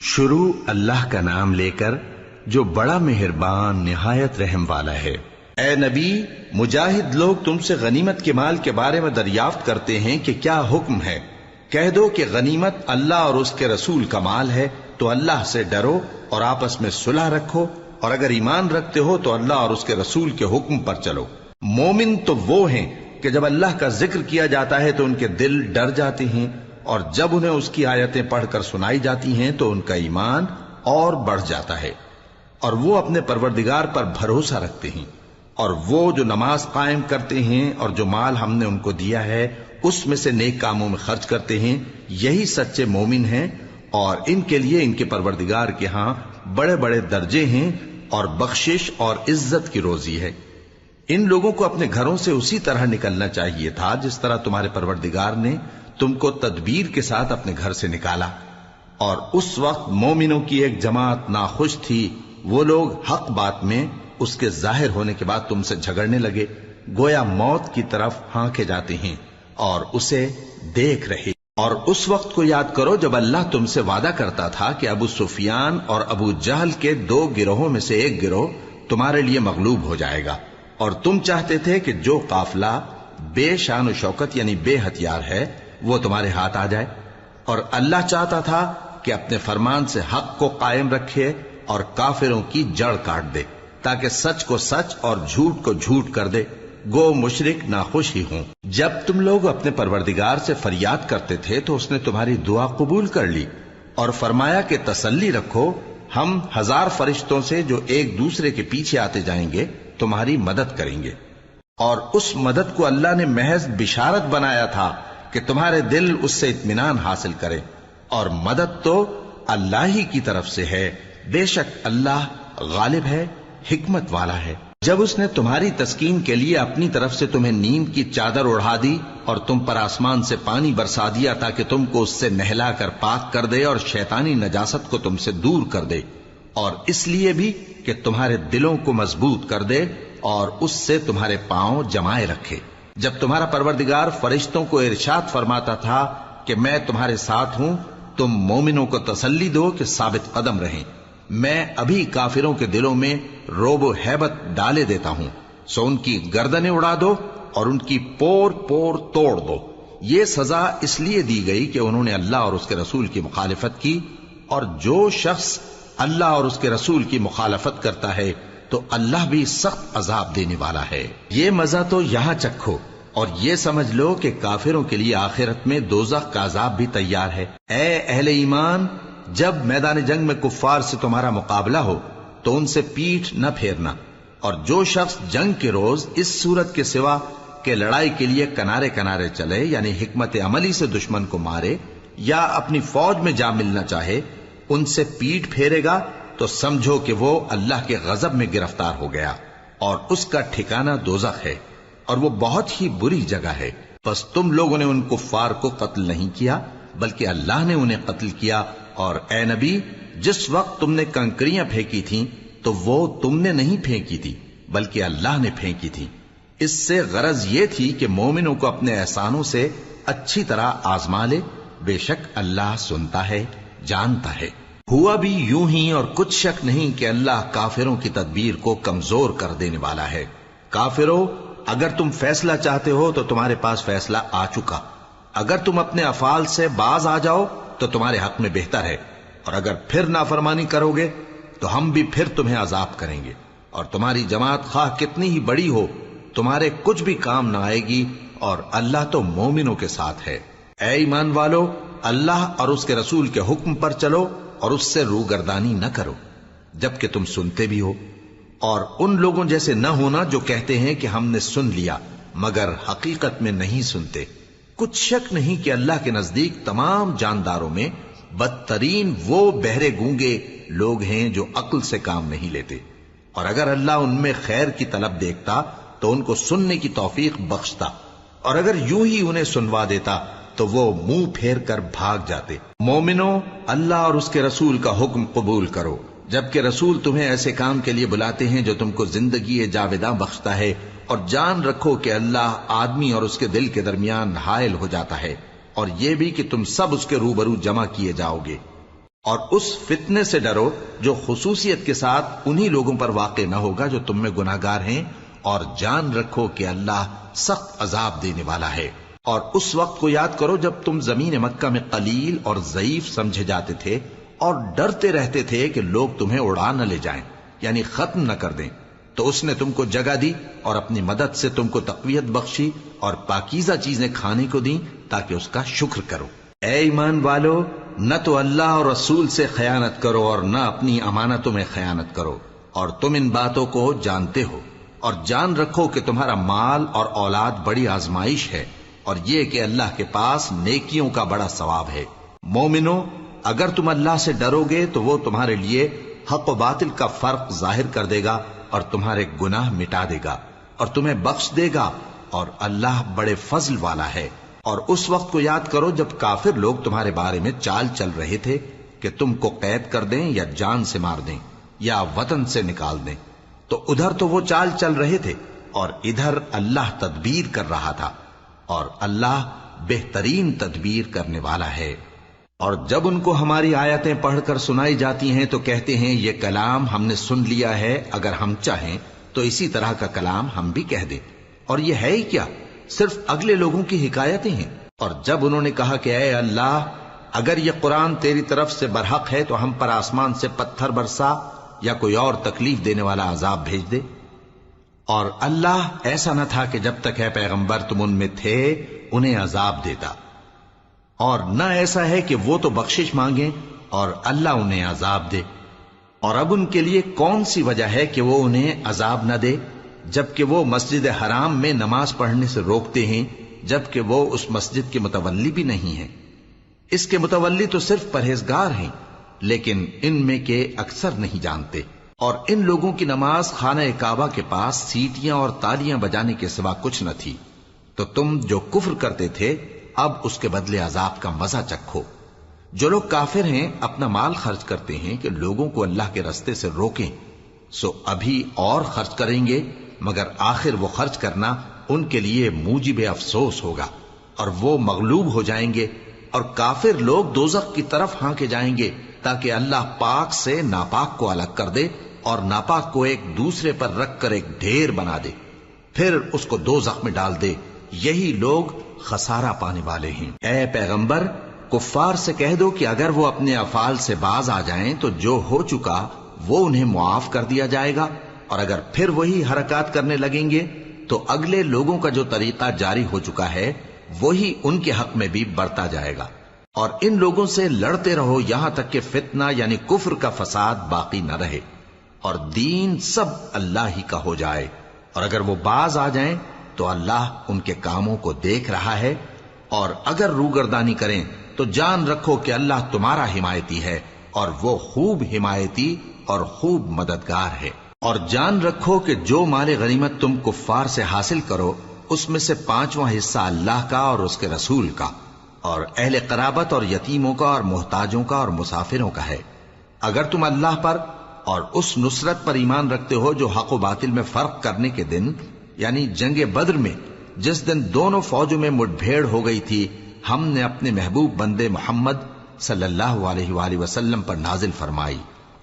شروع اللہ کا نام لے کر جو بڑا مہربان نہایت رحم والا ہے۔ اے نبی، مجاہد لوگ تم سے غنیمت کے مال کے بارے میں دریافت کرتے ہیں کہ کیا حکم ہے۔ کہہ دو کہ غنیمت اللہ اور اس کے رسول کا مال ہے، تو اللہ سے ڈرو اور آپس میں صلح رکھو، اور اگر ایمان رکھتے ہو تو اللہ اور اس کے رسول کے حکم پر چلو۔ مومن تو وہ ہیں کہ جب اللہ کا ذکر کیا جاتا ہے تو ان کے دل ڈر جاتے ہیں، اور جب انہیں اس کی آیتیں پڑھ کر سنائی جاتی ہیں تو ان کا ایمان اور بڑھ جاتا ہے، اور وہ اپنے پروردگار پر بھروسہ رکھتے ہیں، اور وہ جو نماز قائم کرتے ہیں اور جو مال ہم نے ان کو دیا ہے اس میں سے نیک کاموں میں خرچ کرتے ہیں، یہی سچے مومن ہیں، اور ان کے لیے ان کے پروردگار کے ہاں بڑے بڑے درجے ہیں اور بخشش اور عزت کی روزی ہے۔ ان لوگوں کو اپنے گھروں سے اسی طرح نکلنا چاہیے تھا جس طرح تمہارے پروردگار نے تم کو تدبیر کے ساتھ اپنے گھر سے نکالا، اور اس وقت مومنوں کی ایک جماعت ناخوش تھی۔ وہ لوگ حق بات میں اس کے ظاہر ہونے کے بعد تم سے جھگڑنے لگے، گویا موت کی طرف ہانکے جاتے ہیں اور اسے دیکھ رہے۔ اور اس وقت کو یاد کرو جب اللہ تم سے وعدہ کرتا تھا کہ ابو سفیان اور ابو جہل کے 2 گروہوں میں سے ایک گروہ تمہارے لیے مغلوب ہو جائے گا، اور تم چاہتے تھے کہ جو قافلہ بے شان و شوکت یعنی بے ہتھیار ہے وہ تمہارے ہاتھ آ جائے، اور اللہ چاہتا تھا کہ اپنے فرمان سے حق کو قائم رکھے اور کافروں کی جڑ کاٹ دے، تاکہ سچ کو سچ اور جھوٹ کو جھوٹ کر دے، گو مشرک ناخوش ہی ہوں۔ جب تم لوگ اپنے پروردگار سے فریاد کرتے تھے تو اس نے تمہاری دعا قبول کر لی اور فرمایا کہ تسلی رکھو، ہم 1000 فرشتوں سے جو ایک دوسرے کے پیچھے آتے جائیں گے تمہاری مدد کریں گے۔ اور اس مدد کو اللہ نے محض بشارت بنایا تھا کہ تمہارے دل اس سے اطمینان حاصل کرے، اور مدد تو اللہ ہی کی طرف سے ہے، بے شک اللہ غالب ہے، حکمت والا ہے۔ جب اس نے تمہاری تسکین کے لیے اپنی طرف سے تمہیں نیند کی چادر اڑھا دی اور تم پر آسمان سے پانی برسا دیا تاکہ تم کو اس سے نہلا کر پاک کر دے اور شیطانی نجاست کو تم سے دور کر دے، اور اس لیے بھی کہ تمہارے دلوں کو مضبوط کر دے اور اس سے تمہارے پاؤں جمائے رکھے۔ جب تمہارا پروردگار فرشتوں کو ارشاد فرماتا تھا کہ میں تمہارے ساتھ ہوں، تم مومنوں کو تسلی دو کہ ثابت قدم رہیں، میں ابھی کافروں کے دلوں میں رعب و ہیبت ڈالے دیتا ہوں، سو ان کی گردنیں اڑا دو اور ان کی پور پور توڑ دو۔ یہ سزا اس لیے دی گئی کہ انہوں نے اللہ اور اس کے رسول کی مخالفت کی، اور جو شخص اللہ اور اس کے رسول کی مخالفت کرتا ہے تو اللہ بھی سخت عذاب دینے والا ہے۔ یہ مزہ تو یہاں چکھو، اور یہ سمجھ لو کہ کافروں کے لیے آخرت میں دوزخ کا عذاب بھی تیار ہے۔ اے اہل ایمان، جب میدان جنگ میں کفار سے تمہارا مقابلہ ہو تو ان سے پیٹھ نہ پھیرنا، اور جو شخص جنگ کے روز اس صورت کے سوا کہ لڑائی کے لیے کنارے کنارے چلے یعنی حکمت عملی سے دشمن کو مارے یا اپنی فوج میں جا ملنا چاہے، ان سے پیٹھ پھیرے گا تو سمجھو کہ وہ اللہ کے غضب میں گرفتار ہو گیا، اور اس کا ٹھکانہ دوزخ ہے، اور وہ بہت ہی بری جگہ ہے۔ پس تم لوگوں نے ان کفار کو قتل نہیں کیا بلکہ اللہ نے انہیں قتل کیا، اور اے نبی، جس وقت تم نے کنکریاں پھینکی تھیں تو وہ تم نے نہیں پھینکی تھی بلکہ اللہ نے پھینکی تھی۔ اس سے غرض یہ تھی کہ مومنوں کو اپنے احسانوں سے اچھی طرح آزما لے، بے شک اللہ سنتا ہے، جانتا ہے۔ ہوا بھی یوں ہی، اور کچھ شک نہیں کہ اللہ کافروں کی تدبیر کو کمزور کر دینے والا ہے۔ کافروں، اگر تم فیصلہ چاہتے ہو تو تمہارے پاس فیصلہ آ چکا، اگر تم اپنے افعال سے باز آ جاؤ تو تمہارے حق میں بہتر ہے، اور اگر پھر نافرمانی کرو گے تو ہم بھی پھر تمہیں عذاب کریں گے، اور تمہاری جماعت خواہ کتنی ہی بڑی ہو تمہارے کچھ بھی کام نہ آئے گی، اور اللہ تو مومنوں کے ساتھ ہے۔ اے ایمان والو، اللہ اور اس کے رسول کے حکم پر چلو اور اس سے روگردانی نہ کرو جبکہ تم سنتے بھی ہو، اور ان لوگوں جیسے نہ ہونا جو کہتے ہیں کہ ہم نے سن لیا مگر حقیقت میں نہیں سنتے۔ کچھ شک نہیں کہ اللہ کے نزدیک تمام جانداروں میں بدترین وہ بہرے گونگے لوگ ہیں جو عقل سے کام نہیں لیتے، اور اگر اللہ ان میں خیر کی طلب دیکھتا تو ان کو سننے کی توفیق بخشتا، اور اگر یوں ہی انہیں سنوا دیتا تو وہ منہ پھیر کر بھاگ جاتے۔ مومنوں، اللہ اور اس کے رسول کا حکم قبول کرو، جبکہ رسول تمہیں ایسے کام کے لیے بلاتے ہیں جو تم کو زندگی جاوداں بخشتا ہے، اور جان رکھو کہ اللہ آدمی اور اس کے دل کے درمیان حائل ہو جاتا ہے، اور یہ بھی کہ تم سب اس کے روبرو جمع کیے جاؤ گے۔ اور اس فتنے سے ڈرو جو خصوصیت کے ساتھ انہی لوگوں پر واقع نہ ہوگا جو تم میں گناہگار ہیں، اور جان رکھو کہ اللہ سخت عذاب دینے والا ہے۔ اور اس وقت کو یاد کرو جب تم زمین مکہ میں قلیل اور ضعیف سمجھے جاتے تھے اور ڈرتے رہتے تھے کہ لوگ تمہیں اڑا نہ لے جائیں، یعنی ختم نہ کر دیں، تو اس نے تم کو جگہ دی اور اپنی مدد سے تم کو تقویت بخشی اور پاکیزہ چیزیں کھانے کو دیں تاکہ اس کا شکر کرو۔ اے ایمان والو، نہ تو اللہ اور رسول سے خیانت کرو اور نہ اپنی امانتوں میں خیانت کرو، اور تم ان باتوں کو جانتے ہو، اور جان رکھو کہ تمہارا مال اور اولاد بڑی آزمائش ہے، اور یہ کہ اللہ کے پاس نیکیوں کا بڑا ثواب ہے۔ مومنو، اگر تم اللہ سے ڈرو گے تو وہ تمہارے لیے حق و باطل کا فرق ظاہر کر دے گا اور تمہارے گناہ مٹا دے گا اور تمہیں بخش دے گا، اور اللہ بڑے فضل والا ہے۔ اور اس وقت کو یاد کرو جب کافر لوگ تمہارے بارے میں چال چل رہے تھے کہ تم کو قید کر دیں یا جان سے مار دیں یا وطن سے نکال دیں، تو ادھر تو وہ چال چل رہے تھے اور ادھر اللہ تدبیر کر رہا تھا، اور اللہ بہترین تدبیر کرنے والا ہے۔ اور جب ان کو ہماری آیتیں پڑھ کر سنائی جاتی ہیں تو کہتے ہیں یہ کلام ہم نے سن لیا ہے، اگر ہم چاہیں تو اسی طرح کا کلام ہم بھی کہہ دیں، اور یہ ہے ہی کیا، صرف اگلے لوگوں کی حکایتیں ہیں۔ اور جب انہوں نے کہا کہ اے اللہ، اگر یہ قرآن تیری طرف سے برحق ہے تو ہم پر آسمان سے پتھر برسا یا کوئی اور تکلیف دینے والا عذاب بھیج دے۔ اور اللہ ایسا نہ تھا کہ جب تک ہے پیغمبر تم ان میں تھے انہیں عذاب دیتا، اور نہ ایسا ہے کہ وہ تو بخشش مانگیں اور اللہ انہیں عذاب دے۔ اور اب ان کے لیے کون سی وجہ ہے کہ وہ انہیں عذاب نہ دے، جبکہ وہ مسجد حرام میں نماز پڑھنے سے روکتے ہیں، جبکہ وہ اس مسجد کے متولی بھی نہیں ہیں۔ اس کے متولی تو صرف پرہیزگار ہیں، لیکن ان میں کے اکثر نہیں جانتے۔ اور ان لوگوں کی نماز خانہ کعبہ کے پاس سیٹیاں اور تالیاں بجانے کے سوا کچھ نہ تھی، تو تم جو کفر کرتے تھے اب اس کے بدلے عذاب کا مزہ چکھو۔ جو لوگ کافر ہیں اپنا مال خرچ کرتے ہیں کہ لوگوں کو اللہ کے رستے سے روکیں، سو ابھی اور خرچ کریں گے، مگر آخر وہ خرچ کرنا ان کے لیے موجب افسوس ہوگا، اور وہ مغلوب ہو جائیں گے، اور کافر لوگ دوزخ کی طرف ہانکے جائیں گے تاکہ اللہ پاک سے ناپاک کو الگ کر دے اور ناپاک کو ایک دوسرے پر رکھ کر ایک ڈھیر بنا دے، پھر اس کو دوزخ میں ڈال دے۔ یہی لوگ خسارہ پانے والے ہیں۔ اے پیغمبر، کفار سے کہہ دو کہ اگر وہ اپنے افعال سے باز آ جائیں تو جو ہو چکا وہ انہیں معاف کر دیا جائے گا، اور اگر پھر وہی حرکات کرنے لگیں گے تو اگلے لوگوں کا جو طریقہ جاری ہو چکا ہے وہی ان کے حق میں بھی برتا جائے گا۔ اور ان لوگوں سے لڑتے رہو یہاں تک کہ فتنہ یعنی کفر کا فساد باقی نہ رہے اور دین سب اللہ ہی کا ہو جائے، اور اگر وہ باز آ جائیں تو اللہ ان کے کاموں کو دیکھ رہا ہے، اور اگر روگردانی کریں تو جان رکھو کہ اللہ تمہارا حمایتی ہے، اور وہ خوب حمایتی اور خوب مددگار ہے۔ اور جان رکھو کہ جو مال غنیمت تم کفار سے حاصل کرو اس میں سے 5واں حصہ اللہ کا اور اس کے رسول کا اور اہل قرابت اور یتیموں کا اور محتاجوں کا اور مسافروں کا ہے۔ اگر تم اللہ پر اور اس نصرت پر ایمان رکھتے ہو جو حق و باطل میں فرق کرنے کے دن یعنی جنگ بدر میں جس دن دونوں فوجوں میں مٹ بھیڑ ہو گئی تھی، ہم نے اپنے محبوب بندے محمد صلی اللہ علیہ وآلہ وسلم پر نازل فرمائی،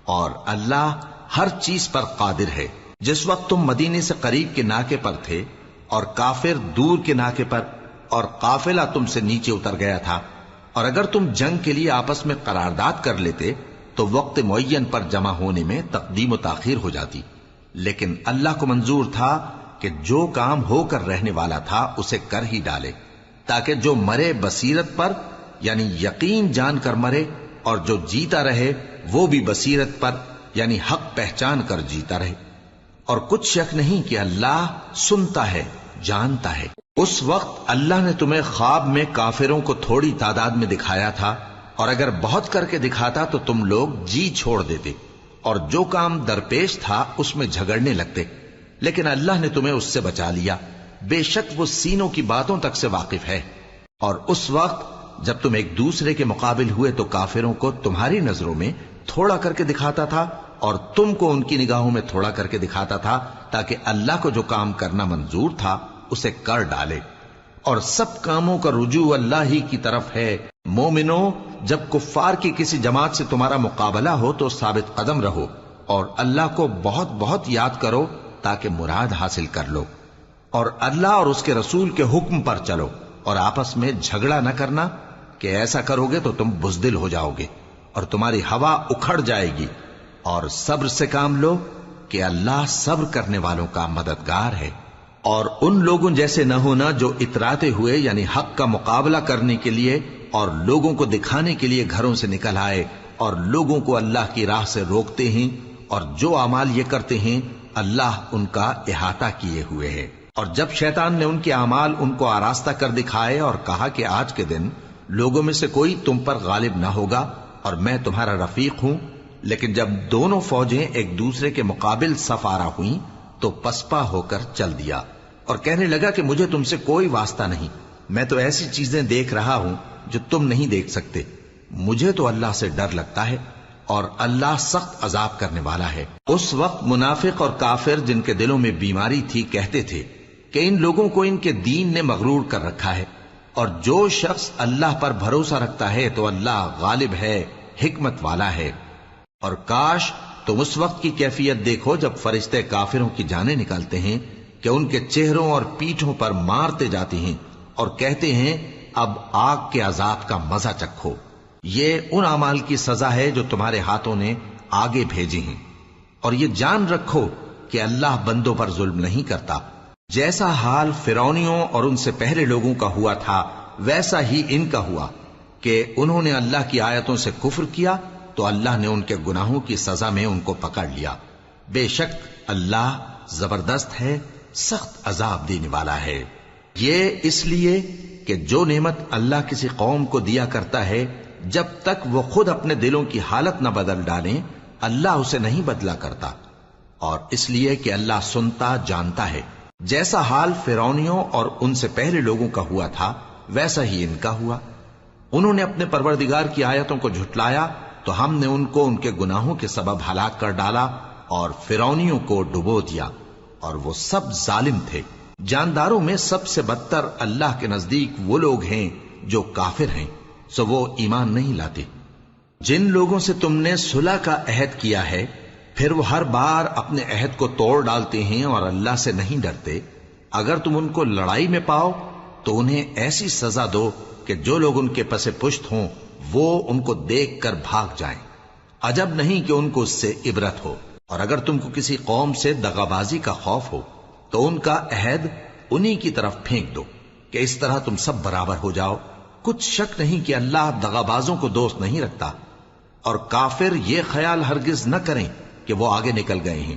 اور اللہ ہر چیز پر قادر ہے۔ جس وقت تم مدینے سے قریب کے ناکے پر تھے اور کافر دور کے ناکے پر، اور قافلہ تم سے نیچے اتر گیا تھا، اور اگر تم جنگ کے لیے آپس میں قرارداد کر لیتے تو وقت معین پر جمع ہونے میں تقدیم و تاخیر ہو جاتی، لیکن اللہ کو منظور تھا کہ جو کام ہو کر رہنے والا تھا اسے کر ہی ڈالے، تاکہ جو مرے بصیرت پر یعنی یقین جان کر مرے، اور جو جیتا رہے وہ بھی بصیرت پر یعنی حق پہچان کر جیتا رہے۔ اور کچھ شک نہیں کہ اللہ سنتا ہے، جانتا ہے۔ اس وقت اللہ نے تمہیں خواب میں کافروں کو تھوڑی تعداد میں دکھایا تھا، اور اگر بہت کر کے دکھاتا تو تم لوگ جی چھوڑ دیتے اور جو کام درپیش تھا اس میں جھگڑنے لگتے، لیکن اللہ نے تمہیں اس سے بچا لیا، بے شک وہ سینوں کی باتوں تک سے واقف ہے۔ اور اس وقت جب تم ایک دوسرے کے مقابل ہوئے تو کافروں کو تمہاری نظروں میں تھوڑا کر کے دکھاتا تھا اور تم کو ان کی نگاہوں میں تھوڑا کر کے دکھاتا تھا، تاکہ اللہ کو جو کام کرنا منظور تھا اسے کر ڈالے۔ اور سب کاموں کا رجوع اللہ ہی کی طرف ہے۔ مومنو، جب کفار کی کسی جماعت سے تمہارا مقابلہ ہو تو ثابت قدم رہو اور اللہ کو بہت بہت یاد کرو تاکہ مراد حاصل کر لو، اور اللہ اور اس کے رسول کے حکم پر چلو، اور آپس میں جھگڑا نہ کرنا کہ ایسا کرو گے تو تم بزدل ہو جاؤ گے اور تمہاری ہوا اکھڑ جائے گی، اور صبر سے کام لو کہ اللہ صبر کرنے والوں کا مددگار ہے۔ اور ان لوگوں جیسے نہ ہونا جو اتراتے ہوئے یعنی حق کا مقابلہ کرنے کے لیے اور لوگوں کو دکھانے کے لیے گھروں سے نکل آئے اور لوگوں کو اللہ کی راہ سے روکتے ہیں، اور جو اعمال یہ کرتے ہیں اللہ ان کا احاطہ کیے ہوئے ہے۔ اور جب شیطان نے ان کے اعمال ان کو آراستہ کر دکھائے اور کہا کہ آج کے دن لوگوں میں سے کوئی تم پر غالب نہ ہوگا اور میں تمہارا رفیق ہوں، لیکن جب دونوں فوجیں ایک دوسرے کے مقابل صف آرا ہوئیں تو پسپا ہو کر چل دیا اور کہنے لگا کہ مجھے تم سے کوئی واسطہ نہیں، میں تو ایسی چیزیں دیکھ رہا ہوں جو تم نہیں دیکھ سکتے، مجھے تو اللہ سے ڈر لگتا ہے اور اللہ سخت عذاب کرنے والا ہے۔ اس وقت منافق اور کافر جن کے دلوں میں بیماری تھی کہتے تھے کہ ان لوگوں کو ان کے دین نے مغرور کر رکھا ہے، اور جو شخص اللہ پر بھروسہ رکھتا ہے تو اللہ غالب ہے، حکمت والا ہے۔ اور کاش تم اس وقت کی کیفیت دیکھو جب فرشتے کافروں کی جانیں نکالتے ہیں کہ ان کے چہروں اور پیٹھوں پر مارتے جاتے ہیں اور کہتے ہیں اب آگ کے عذاب کا مزہ چکھو، یہ ان اعمال کی سزا ہے جو تمہارے ہاتھوں نے آگے بھیجی ہیں، اور یہ جان رکھو کہ اللہ بندوں پر ظلم نہیں کرتا۔ جیسا حال فرعونیوں اور ان سے پہلے لوگوں کا ہوا تھا ویسا ہی ان کا ہوا کہ انہوں نے اللہ کی آیتوں سے کفر کیا تو اللہ نے ان کے گناہوں کی سزا میں ان کو پکڑ لیا۔ بے شک اللہ زبردست ہے، سخت عذاب دینے والا ہے۔ یہ اس لیے کہ جو نعمت اللہ کسی قوم کو دیا کرتا ہے جب تک وہ خود اپنے دلوں کی حالت نہ بدل ڈالیں اللہ اسے نہیں بدلا کرتا، اور اس لیے کہ اللہ سنتا جانتا ہے۔ جیسا حال فرعونیوں اور ان سے پہلے لوگوں کا ہوا تھا ویسا ہی ان کا ہوا۔ انہوں نے اپنے پروردگار کی آیتوں کو جھٹلایا تو ہم نے ان کو ان کے گناہوں کے سبب ہلاک کر ڈالا اور فرعونیوں کو ڈبو دیا، اور وہ سب ظالم تھے۔ جانداروں میں سب سے بدتر اللہ کے نزدیک وہ لوگ ہیں جو کافر ہیں، سو وہ ایمان نہیں لاتے۔ جن لوگوں سے تم نے صلح کا عہد کیا ہے پھر وہ ہر بار اپنے عہد کو توڑ ڈالتے ہیں اور اللہ سے نہیں ڈرتے، اگر تم ان کو لڑائی میں پاؤ تو انہیں ایسی سزا دو کہ جو لوگ ان کے پس پشت ہوں وہ ان کو دیکھ کر بھاگ جائیں، عجب نہیں کہ ان کو اس سے عبرت ہو۔ اور اگر تم کو کسی قوم سے دغابازی کا خوف ہو تو ان کا عہد انہی کی طرف پھینک دو کہ اس طرح تم سب برابر ہو جاؤ۔ کچھ شک نہیں کہ اللہ دغابازوں کو دوست نہیں رکھتا، اور کافر یہ خیال ہرگز نہ کریں کہ وہ آگے نکل گئے ہیں،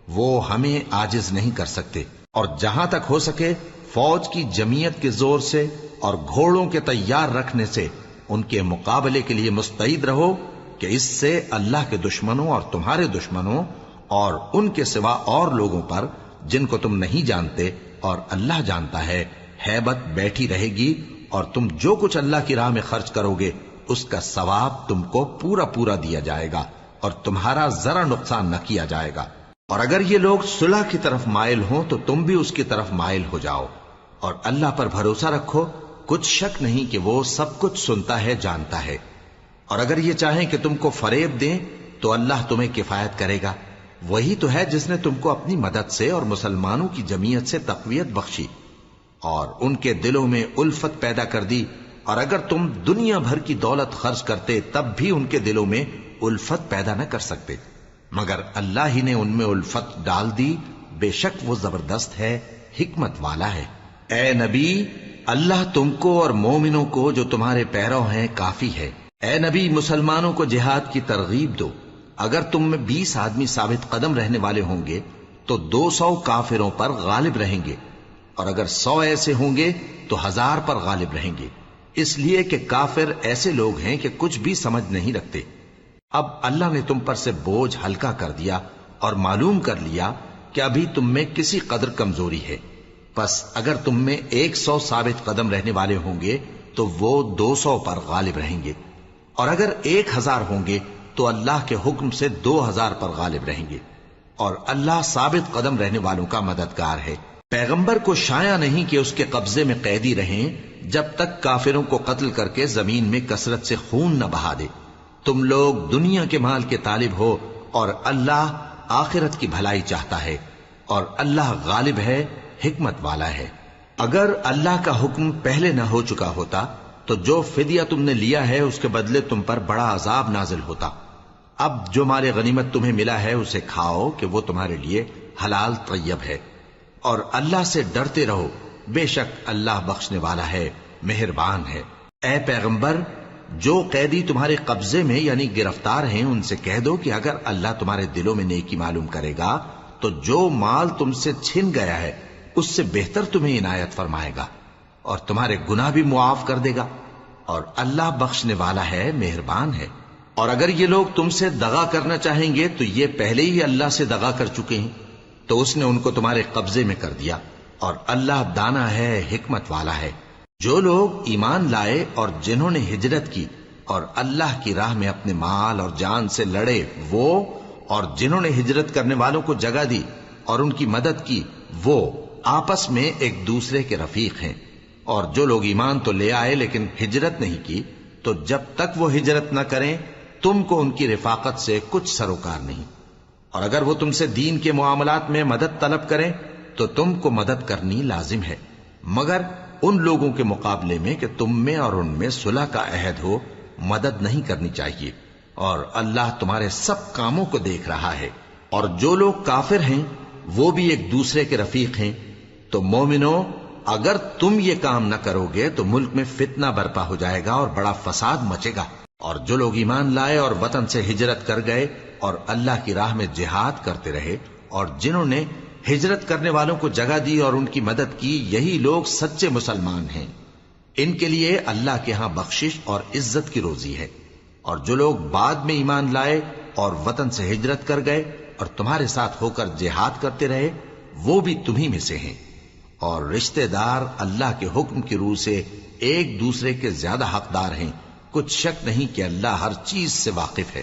وہ ہمیں عاجز نہیں کر سکتے۔ اور جہاں تک ہو سکے فوج کی جمعیت کے زور سے اور گھوڑوں کے تیار رکھنے سے ان کے مقابلے کے لیے مستعد رہو کہ اس سے اللہ کے دشمنوں اور تمہارے دشمنوں اور ان کے سوا اور لوگوں پر جن کو تم نہیں جانتے اور اللہ جانتا ہے ہیبت بیٹھی رہے گی، اور تم جو کچھ اللہ کی راہ میں خرچ کرو گے اس کا ثواب تم کو پورا پورا دیا جائے گا اور تمہارا ذرا نقصان نہ کیا جائے گا۔ اور اگر یہ لوگ صلح کی طرف مائل ہوں تو تم بھی اس کی طرف مائل ہو جاؤ، اور اللہ پر بھروسہ رکھو، کچھ شک نہیں کہ وہ سب کچھ سنتا ہے جانتا ہے۔ اور اگر یہ چاہیں کہ تم کو فریب دیں تو اللہ تمہیں کفایت کرے گا، وہی تو ہے جس نے تم کو اپنی مدد سے اور مسلمانوں کی جمعیت سے تقویت بخشی اور ان کے دلوں میں الفت پیدا کر دی، اور اگر تم دنیا بھر کی دولت خرچ کرتے تب بھی ان کے دلوں میں الفت پیدا نہ کر سکتے، مگر اللہ ہی نے ان میں الفت ڈال دی، بے شک وہ زبردست ہے، حکمت والا ہے۔ اے نبی، اللہ تم کو اور مومنوں کو جو تمہارے پیرو ہیں کافی ہے۔ اے نبی، مسلمانوں کو جہاد کی ترغیب دو۔ اگر تم میں 20 آدمی ثابت قدم رہنے والے ہوں گے تو 200 کافروں پر غالب رہیں گے، اور اگر 100 ایسے ہوں گے تو 1000 پر غالب رہیں گے، اس لیے کہ کافر ایسے لوگ ہیں کہ کچھ بھی سمجھ نہیں رکھتے۔ اب اللہ نے تم پر سے بوجھ ہلکا کر دیا اور معلوم کر لیا کہ ابھی تم میں کسی قدر کمزوری ہے، پس اگر تم میں 100 ثابت قدم رہنے والے ہوں گے تو وہ 200 پر غالب رہیں گے، اور اگر 1000 ہوں گے تو اللہ کے حکم سے 2000 پر غالب رہیں گے، اور اللہ ثابت قدم رہنے والوں کا مددگار ہے۔ پیغمبر کو شایع نہیں کہ اس کے قبضے میں قیدی رہیں جب تک کافروں کو قتل کر کے زمین میں کثرت سے خون نہ بہا دے۔ تم لوگ دنیا کے مال کے طالب ہو اور اللہ آخرت کی بھلائی چاہتا ہے، اور اللہ غالب ہے، حکمت والا ہے۔ اگر اللہ کا حکم پہلے نہ ہو چکا ہوتا تو جو فدیہ تم نے لیا ہے اس کے بدلے تم پر بڑا عذاب نازل ہوتا۔ اب جو مال غنیمت تمہیں ملا ہے اسے کھاؤ کہ وہ تمہارے لیے حلال طیب ہے، اور اللہ سے ڈرتے رہو، بے شک اللہ بخشنے والا ہے، مہربان ہے۔ اے پیغمبر، جو قیدی تمہارے قبضے میں یعنی گرفتار ہیں ان سے کہہ دو کہ اگر اللہ تمہارے دلوں میں نیکی معلوم کرے گا تو جو مال تم سے چھن گیا ہے اس سے بہتر تمہیں عنایت فرمائے گا اور تمہارے گناہ بھی معاف کر دے گا، اور اللہ بخشنے والا ہے، مہربان ہے۔ اور اگر یہ لوگ تم سے دغا کرنا چاہیں گے تو یہ پہلے ہی اللہ سے دغا کر چکے ہیں، تو اس نے ان کو تمہارے قبضے میں کر دیا، اور اللہ دانا ہے، حکمت والا ہے۔ جو لوگ ایمان لائے اور جنہوں نے ہجرت کی اور اللہ کی راہ میں اپنے مال اور جان سے لڑے، وہ اور جنہوں نے ہجرت کرنے والوں کو جگہ دی اور ان کی مدد کی، وہ آپس میں ایک دوسرے کے رفیق ہیں۔ اور جو لوگ ایمان تو لے آئے لیکن ہجرت نہیں کی، تو جب تک وہ ہجرت نہ کریں تم کو ان کی رفاقت سے کچھ سروکار نہیں۔ اور اگر وہ تم سے دین کے معاملات میں مدد طلب کریں تو تم کو مدد کرنی لازم ہے، مگر ان لوگوں کے مقابلے میں کہ تم میں اور ان میں صلح کا عہد ہو مدد نہیں کرنی چاہیے، اور اللہ تمہارے سب کاموں کو دیکھ رہا ہے۔ اور جو لوگ کافر ہیں وہ بھی ایک دوسرے کے رفیق ہیں۔ تو مومنو، اگر تم یہ کام نہ کرو گے تو ملک میں فتنہ برپا ہو جائے گا اور بڑا فساد مچے گا۔ اور جو لوگ ایمان لائے اور وطن سے ہجرت کر گئے اور اللہ کی راہ میں جہاد کرتے رہے، اور جنہوں نے ہجرت کرنے والوں کو جگہ دی اور ان کی مدد کی، یہی لوگ سچے مسلمان ہیں۔ ان کے لیے اللہ کے ہاں بخشش اور عزت کی روزی ہے۔ اور جو لوگ بعد میں ایمان لائے اور وطن سے ہجرت کر گئے اور تمہارے ساتھ ہو کر جہاد کرتے رہے، وہ بھی تمہیں میں سے ہیں۔ اور رشتہ دار اللہ کے حکم کی روح سے ایک دوسرے کے زیادہ حقدار ہیں۔ کچھ شک نہیں کہ اللہ ہر چیز سے واقف ہے۔